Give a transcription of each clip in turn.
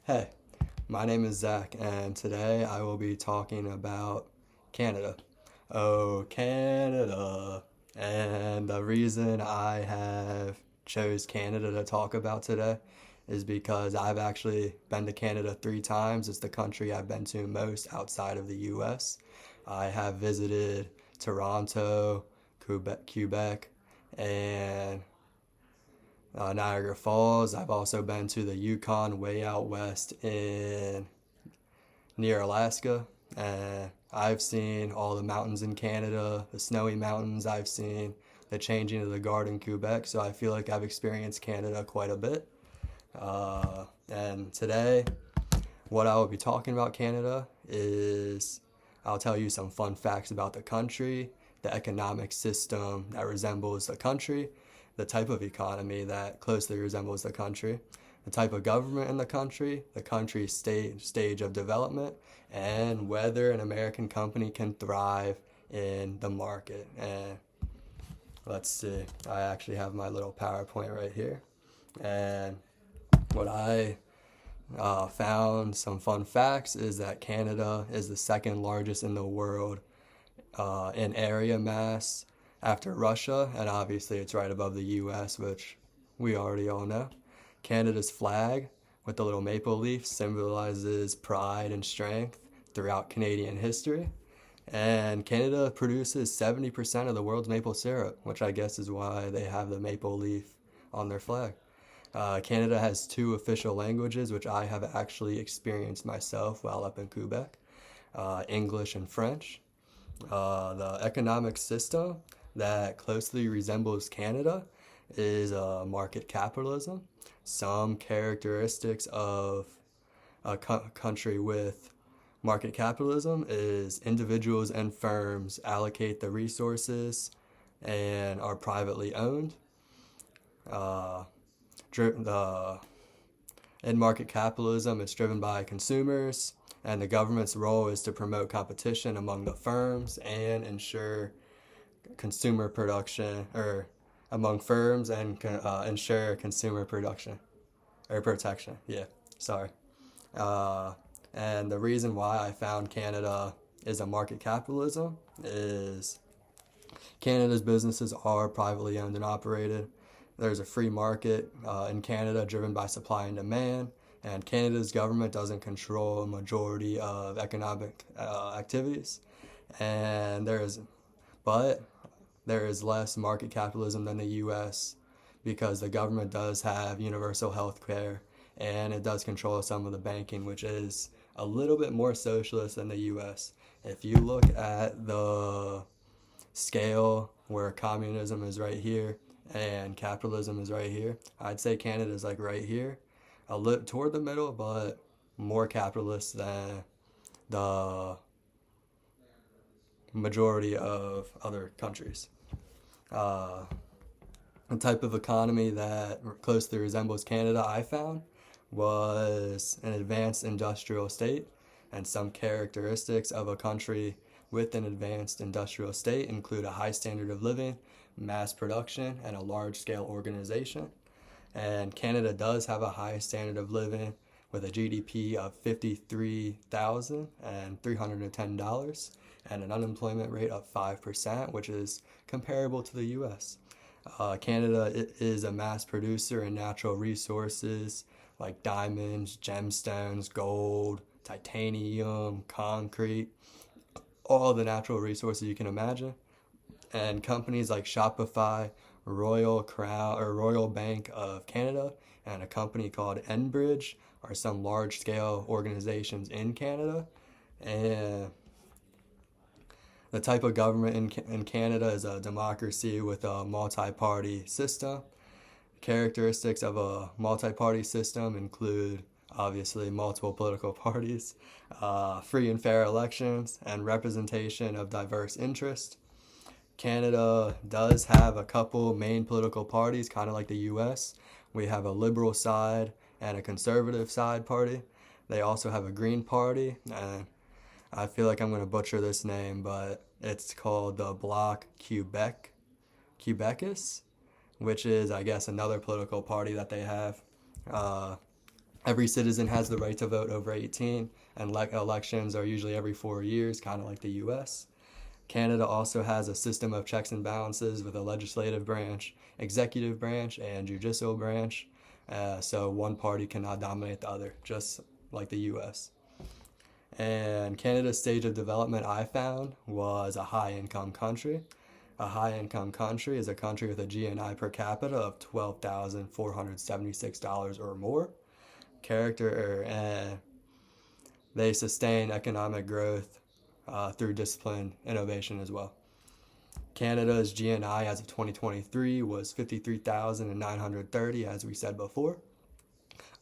Hey, my name is Zach, and today I will be talking about Canada. Oh, Canada. And the reason I have chose Canada to talk about today is because I've actually been to Canada 3 times. It's the country I've been to most outside of the US. I have visited Toronto, Quebec, and Niagara Falls. I've also been to the Yukon way out west in near Alaska. I've seen all the mountains in Canada, the snowy mountains. I've seen the changing of the guard in Quebec. So I feel like I've experienced Canada quite a bit. And today, what I will be talking about Canada is I'll tell you some fun facts about the country, the economic system that resembles the country, the type of economy that closely resembles the country, the type of government in the country's stage of development, and whether an American company can thrive in the market. And let's see, I actually have my little PowerPoint right here. And what I found some fun facts is that Canada is the second largest in the world in area mass after Russia, and obviously it's right above the US, which we already all know. Canada's flag with the little maple leaf symbolizes pride and strength throughout Canadian history. And Canada produces 70% of the world's maple syrup, which I guess is why they have the maple leaf on their flag. Canada has two official languages, which I have actually experienced myself while up in Quebec, English and French. The economic system that closely resembles Canada is market capitalism. Some characteristics of a country with market capitalism is individuals and firms allocate the resources and are privately owned. Uh, the In market capitalism, it's driven by consumers, and the government's role is to promote competition among the firms and ensure consumer production, or among firms and ensure consumer production or protection. Yeah, sorry. Uh, and the reason why I found Canada is a market capitalism is Canada's businesses are privately owned and operated. There's a free market in Canada driven by supply and demand, and Canada's government doesn't control a majority of economic activities. And but there is less market capitalism than the U.S. because the government does have universal health care and it does control some of the banking, which is a little bit more socialist than the U.S. If you look at the scale where communism is right here and capitalism is right here, I'd say Canada is like right here, a little toward the middle, but more capitalist than the majority of other countries. Uh, a type of economy that closely resembles Canada, I found, was an advanced industrial state, and some characteristics of a country with an advanced industrial state include a high standard of living, mass production, and a large scale organization. And Canada does have a high standard of living with a GDP of $53,310 and an unemployment rate of 5%, which is comparable to the US. Canada is a mass producer in natural resources like diamonds, gemstones, gold, titanium, concrete, all the natural resources you can imagine. And companies like Shopify, Royal Crown or Royal Bank of Canada, and a company called Enbridge are some large scale organizations in Canada. And the type of government in Canada is a democracy with a multi party system. Characteristics of a multi party system include obviously multiple political parties, free and fair elections, and representation of diverse interests. Canada does have a couple main political parties, kind of like the US. We have a liberal side and a conservative side party. They also have a Green Party, and I feel like I'm going to butcher this name, but it's called the Bloc Québécois, which is, I guess, another political party that they have. Uh, Every citizen has the right to vote over 18, and elections are usually every 4 years, kind of like the US. Canada also has a system of checks and balances with a legislative branch, executive branch, and judicial branch. So one party cannot dominate the other, just like the US. And Canada's stage of development, I found, was a high income country. A high income country is a country with a GNI per capita of $12,476 or more. They sustain economic growth through discipline, innovation as well. Canada's GNI as of 2023 was 53,930, as we said before,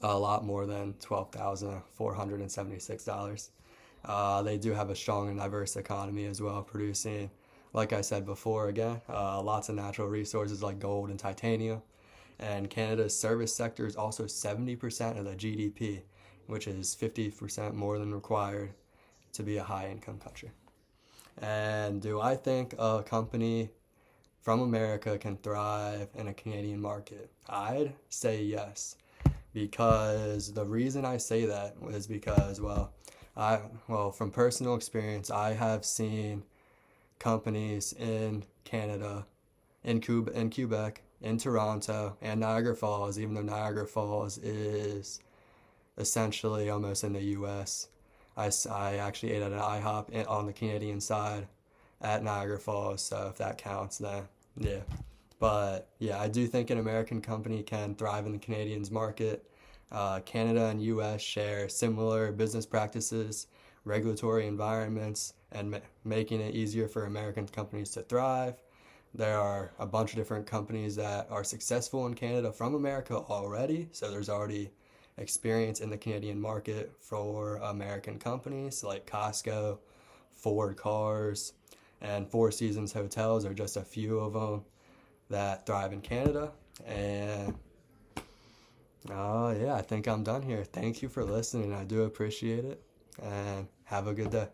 a lot more than $12,476. They do have a strong and diverse economy as well, producing, like I said before, again, lots of natural resources like gold and titanium. And Canada's service sector is also 70% of the GDP, which is 50% more than required to be a high income country. And do I think a company from America can thrive in a Canadian market? I'd say yes, because the reason I say that is because, from personal experience, I have seen companies in Canada, in Quebec, in Toronto, and Niagara Falls, even though Niagara Falls is essentially almost in the US. I actually ate at an IHOP on the Canadian side at Niagara Falls, so if that counts, then yeah. But yeah, I do think an American company can thrive in the Canadian's market. Canada and US share similar business practices, regulatory environments, and making it easier for American companies to thrive. There are a bunch of different companies that are successful in Canada from America already, so there's already experience in the Canadian market for American companies like Costco, Ford Cars, and Four Seasons Hotels are just a few of them that thrive in Canada. And yeah, I think I'm done here. Thank you for listening. I do appreciate it, and have a good day.